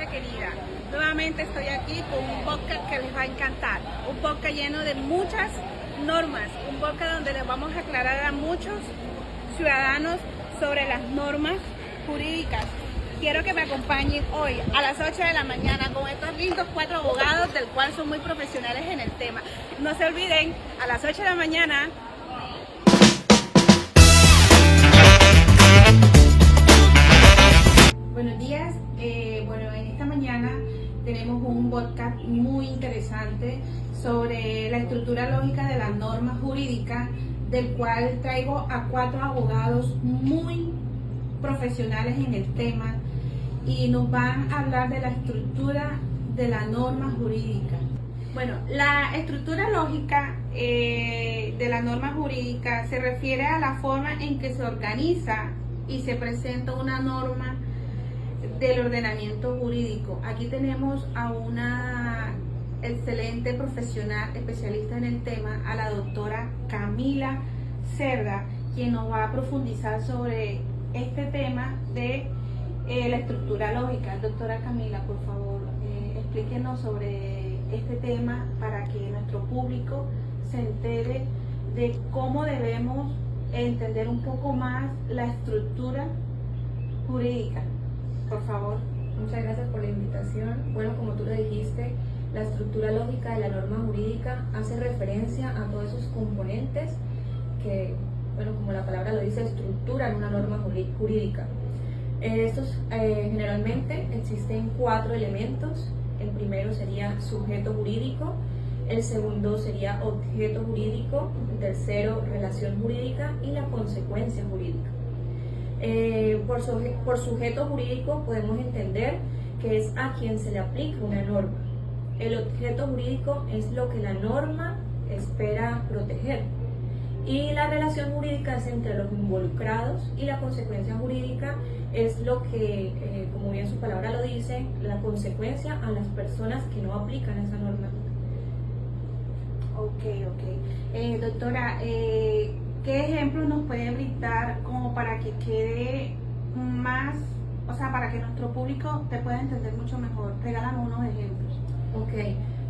gente querida. Nuevamente estoy aquí con un podcast que les va a encantar. Un podcast lleno de muchas normas. Un podcast donde les vamos a aclarar a muchos ciudadanos sobre las normas jurídicas. Quiero que me acompañen hoy a las 8 de la mañana con estos lindos 4 abogados, del cual son muy profesionales en el tema. No se olviden, a las 8 de la mañana. Buenos días. En esta mañana tenemos un podcast muy interesante sobre la estructura lógica de la norma jurídica, del cual traigo a 4 abogados muy profesionales en el tema y nos van a hablar de la estructura de la norma jurídica. Bueno, la estructura lógica de la norma jurídica se refiere a la forma en que se organiza y se presenta una norma del ordenamiento jurídico. Aquí tenemos a una excelente profesional especialista en el tema, a la doctora Camila Cerda, quien nos va a profundizar sobre este tema de la estructura lógica. Doctora Camila, por favor, explíquenos sobre este tema para que nuestro público se entere de cómo debemos entender un poco más la estructura jurídica. Por favor. Muchas gracias por la invitación. Bueno, como tú lo dijiste, la estructura lógica de la norma jurídica hace referencia a todos esos componentes que, bueno, como la palabra lo dice, estructuran una norma jurídica. Estos generalmente existen 4 elementos. El primero sería sujeto jurídico, el segundo sería objeto jurídico, el tercero relación jurídica y la consecuencia jurídica. Por sujeto jurídico podemos entender que es a quien se le aplica una norma. El objeto jurídico es lo que la norma espera proteger. Y la relación jurídica es entre los involucrados, y la consecuencia jurídica es lo que, como bien su palabra lo dice, la consecuencia a las personas que no aplican esa norma. Ok. Doctora, ¿qué ejemplos nos puede brindar como para que quede más, o sea, para que nuestro público te pueda entender mucho mejor? Regálame unos ejemplos. Ok,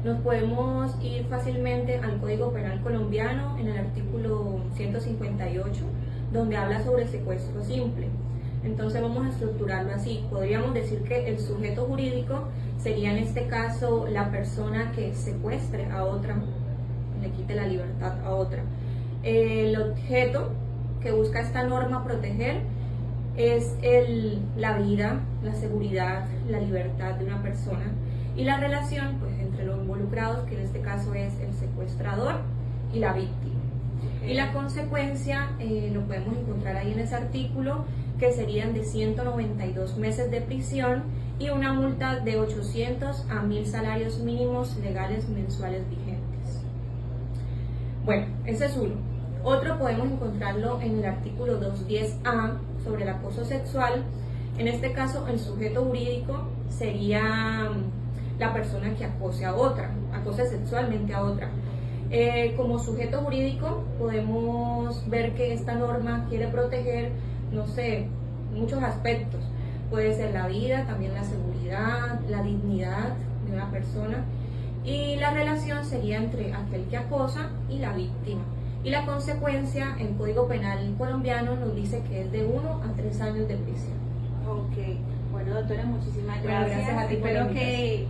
nos podemos ir fácilmente al Código Penal colombiano en el artículo 158, donde habla sobre secuestro simple. Entonces vamos a estructurarlo así. Podríamos decir que el sujeto jurídico sería en este caso la persona que secuestre a otra, le quite la libertad a otra. El objeto que busca esta norma proteger es la vida, la seguridad, la libertad de una persona, y la relación pues entre los involucrados, que en este caso es el secuestrador y la víctima. Y la consecuencia lo podemos encontrar ahí en ese artículo, que serían de 192 meses de prisión y una multa de 800 a 1000 salarios mínimos legales mensuales vigentes. Bueno, ese es uno. Otro podemos encontrarlo en el artículo 210A sobre el acoso sexual. En este caso, el sujeto jurídico sería la persona que acose sexualmente a otra. Como sujeto jurídico podemos ver que esta norma quiere proteger, no sé, muchos aspectos. Puede ser la vida, también la seguridad, la dignidad de una persona. Y la relación sería entre aquel que acosa y la víctima. Y la consecuencia, el Código Penal colombiano nos dice que es de 1 a 3 años de prisión. Ok, bueno, doctora, muchísimas gracias. Gracias a ti. Espero que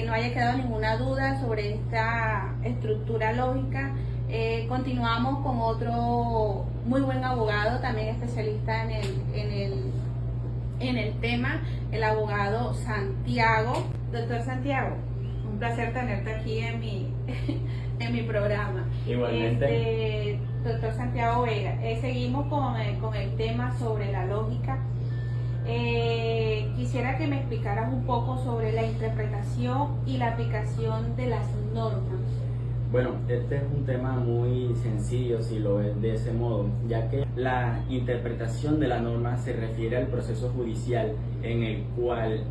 no haya quedado ninguna duda sobre esta estructura lógica. Continuamos con otro muy buen abogado, también especialista en el tema, el abogado Santiago. Doctor Santiago, un placer tenerte aquí en mi programa. Igualmente. Doctor Santiago Vega, seguimos con el tema sobre la lógica. Quisiera que me explicaras un poco sobre la interpretación y la aplicación de las normas. Bueno, este es un tema muy sencillo si lo ves de ese modo, ya que la interpretación de la norma se refiere al proceso judicial en el cual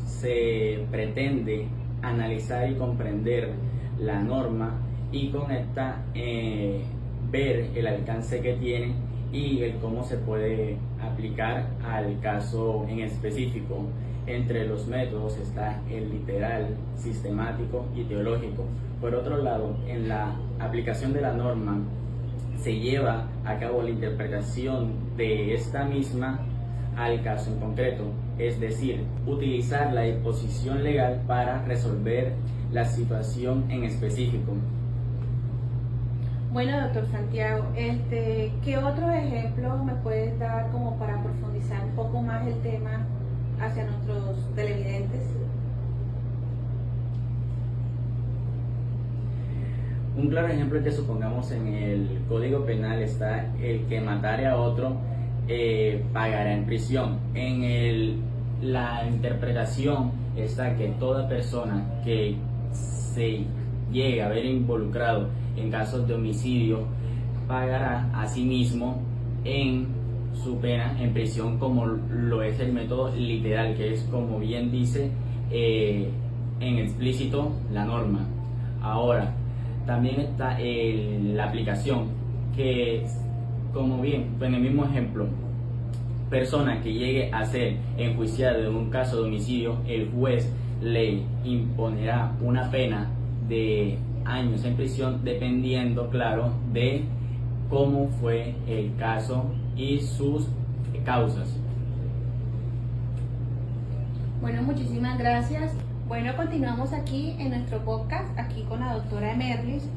se pretende analizar y comprender la norma y con esta ver el alcance que tiene y el cómo se puede aplicar al caso en específico. Entre los métodos está el literal, sistemático y teológico. Por otro lado, en la aplicación de la norma se lleva a cabo la interpretación de esta misma al caso en concreto, es decir, utilizar la disposición legal para resolver la situación en específico. Bueno, doctor Santiago, ¿qué otros ejemplos me puedes dar como para profundizar un poco más el tema hacia nuestros televidentes? Un claro ejemplo es que supongamos en el Código Penal está el que matare a otro pagará en prisión. La interpretación está que toda persona que se llegue a ver involucrado en casos de homicidio pagará a sí mismo en su pena en prisión, como lo es el método literal, que es, como bien dice en explícito la norma. Ahora, también está la aplicación, que como bien, en el mismo ejemplo, persona que llegue a ser enjuiciada en un caso de homicidio, el juez le imponerá una pena de años en prisión, dependiendo, claro, de cómo fue el caso y sus causas. Bueno, muchísimas gracias. Bueno, continuamos aquí en nuestro podcast, aquí con la doctora Emerlis,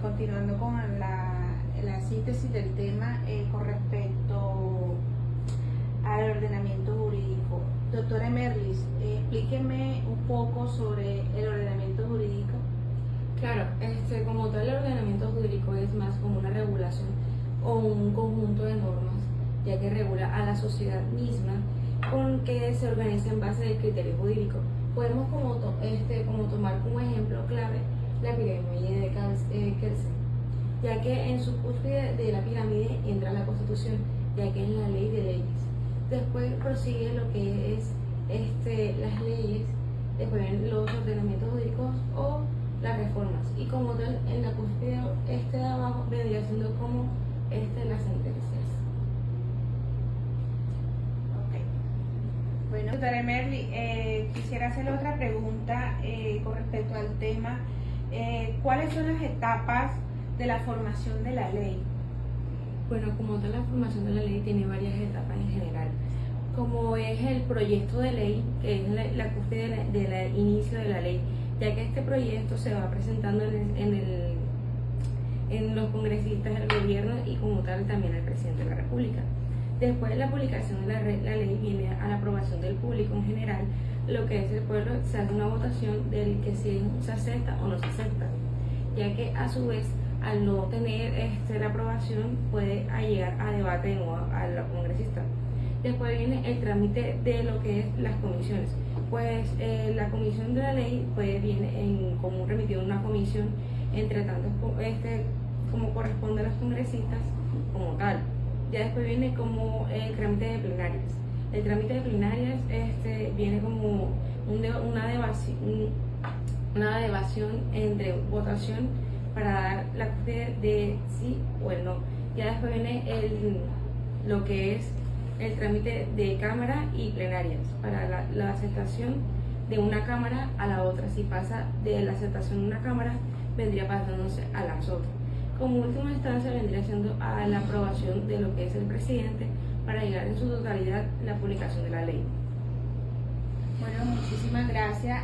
continuando con la síntesis del tema con respecto al ordenamiento jurídico. Doctora Emerlis, explíqueme un poco sobre el ordenamiento jurídico. Claro, como tal, el ordenamiento jurídico es más como una regulación o un conjunto de normas, ya que regula a la sociedad misma con que se organiza en base del criterio jurídico. Podemos como tomar como ejemplo clave la pirámide de Kelsen, ya que en su cúspide de la pirámide entra la Constitución, ya que es la ley de leyes. Después prosigue lo que es las leyes, después vienen los ordenamientos jurídicos o las reformas, y como tal en la cúspide de abajo vendría siendo como las sentencias. Bueno, doctora Emerlis, quisiera hacerle otra pregunta con respecto al tema. ¿Cuáles son las etapas de la formación de la ley? Bueno, como tal, la formación de la ley tiene varias etapas en general, como es el proyecto de ley, que es la cúspide del inicio de la ley, ya que este proyecto se va presentando en los congresistas del gobierno y como tal también al presidente de la República. Después de la publicación de la ley viene a la aprobación del público en general, lo que es el pueblo, se hace una votación del que si se acepta o no se acepta, ya que a su vez al no tener la aprobación puede llegar a debate de nuevo a los congresistas. Después viene el trámite de lo que es las comisiones, pues la comisión de la ley viene como remitido en una comisión, entre tanto como corresponde a los congresistas como tal. Ya después viene como el trámite de plenarias. El trámite de plenarias viene como una debación entre votación para dar la de sí o el no. Ya después viene lo que es el trámite de cámara y plenarias para la aceptación de una cámara a la otra. Si pasa de la aceptación de una cámara, vendría pasándose a las otras. Como última instancia vendría siendo a la aprobación de lo que es el presidente para llegar en su totalidad la publicación de la ley. Bueno, muchísimas gracias.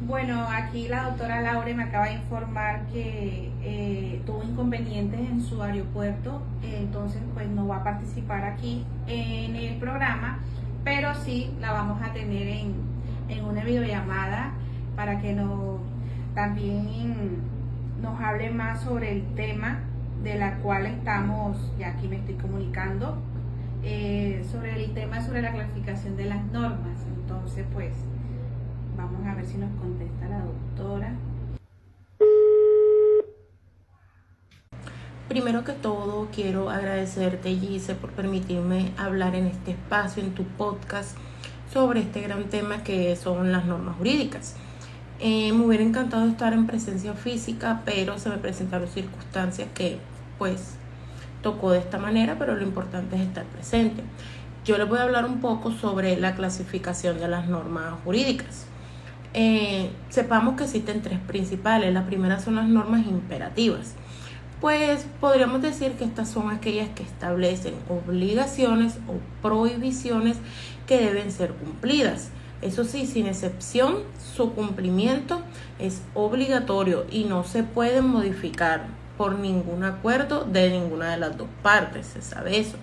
Bueno, aquí la doctora Laure me acaba de informar que tuvo inconvenientes en su aeropuerto, entonces pues no va a participar aquí en el programa, pero sí la vamos a tener en una videollamada para que también nos hable más sobre el tema de la cual estamos, ya aquí me estoy comunicando, sobre el tema sobre la clasificación de las normas. Entonces pues vamos a ver si nos contesta la doctora. Primero que todo quiero agradecerte, Gise, por permitirme hablar en este espacio, en tu podcast, sobre este gran tema que son las normas jurídicas. Me hubiera encantado estar en presencia física, pero se me presentaron circunstancias que pues tocó de esta manera, pero lo importante es estar presente. yo les voy a hablar un poco sobre la clasificación de las normas jurídicas. Sepamos que existen tres principales. La primera son las normas imperativas. Pues podríamos decir que estas son aquellas que establecen obligaciones o prohibiciones que deben ser cumplidas. Eso sí, sin excepción, su cumplimiento es obligatorio y no se puede modificar por ningún acuerdo de ninguna de las dos partes, se sabe eso.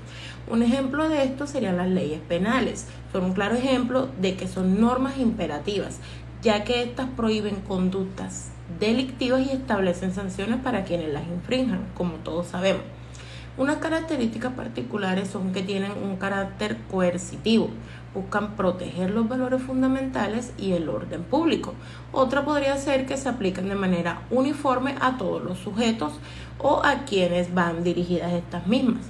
Un ejemplo de esto serían las leyes penales. Son un claro ejemplo de que son normas imperativas, ya que estas prohíben conductas delictivas y establecen sanciones para quienes las infrinjan, como todos sabemos. Unas características particulares son que tienen un carácter coercitivo, buscan proteger los valores fundamentales y el orden público. Otra podría ser que se apliquen de manera uniforme a todos los sujetos o a quienes van dirigidas estas mismas.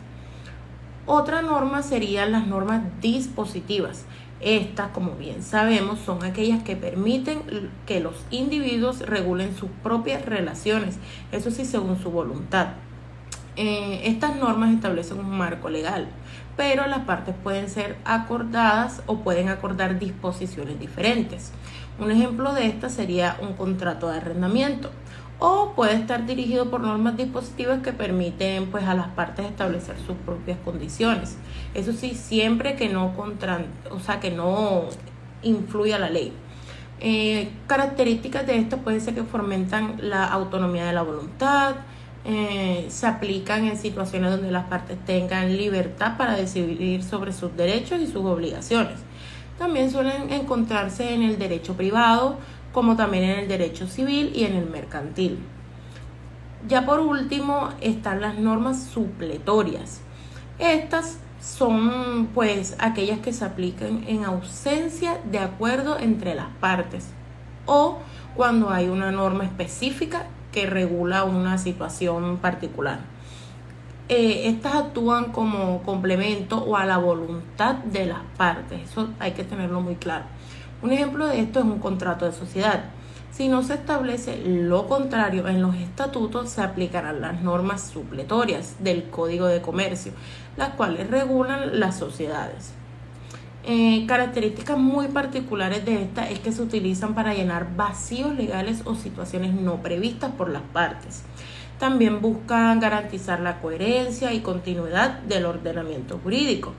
Otra norma serían las normas dispositivas. Estas, como bien sabemos, son aquellas que permiten que los individuos regulen sus propias relaciones, eso sí, según su voluntad. Estas normas establecen un marco legal, pero las partes pueden ser acordadas o pueden acordar disposiciones diferentes. Un ejemplo de esta sería un contrato de arrendamiento, o puede estar dirigido por normas dispositivas que permiten pues a las partes establecer sus propias condiciones. Eso sí, siempre que no influya la ley. Características de esto pueden ser que fomentan la autonomía de la voluntad, se aplican en situaciones donde las partes tengan libertad para decidir sobre sus derechos y sus obligaciones. También suelen encontrarse en el derecho privado, como también en el derecho civil y en el mercantil. Ya por último están las normas supletorias. Estas son pues aquellas que se aplican en ausencia de acuerdo entre las partes o cuando hay una norma específica que regula una situación particular. Estas actúan como complemento o a la voluntad de las partes, eso hay que tenerlo muy claro. Un ejemplo de esto es un contrato de sociedad. Si no se establece lo contrario en los estatutos, se aplicarán las normas supletorias del Código de Comercio, las cuales regulan las sociedades. Características muy particulares de esta es que se utilizan para llenar vacíos legales o situaciones no previstas por las partes. También buscan garantizar la coherencia y continuidad del ordenamiento jurídico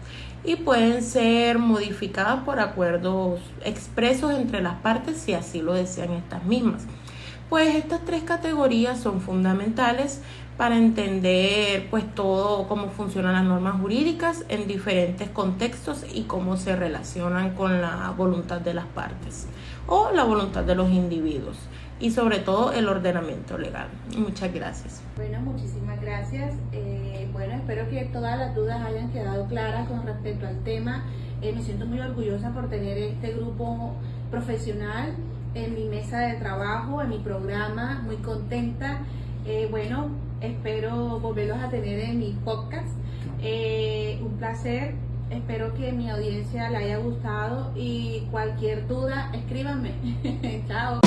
y pueden ser modificadas por acuerdos expresos entre las partes si así lo desean estas mismas. Pues estas tres categorías son fundamentales para entender pues todo cómo funcionan las normas jurídicas en diferentes contextos y cómo se relacionan con la voluntad de las partes o la voluntad de los individuos y sobre todo el ordenamiento legal. Muchas gracias. Bueno, muchísimas gracias. Espero que todas las dudas hayan quedado claras con respecto al tema. Me siento muy orgullosa por tener este grupo profesional en mi mesa de trabajo, en mi programa, muy contenta. Espero volverlos a tener en mi podcast. Un placer. Espero que mi audiencia le haya gustado y cualquier duda, escríbanme. Chao.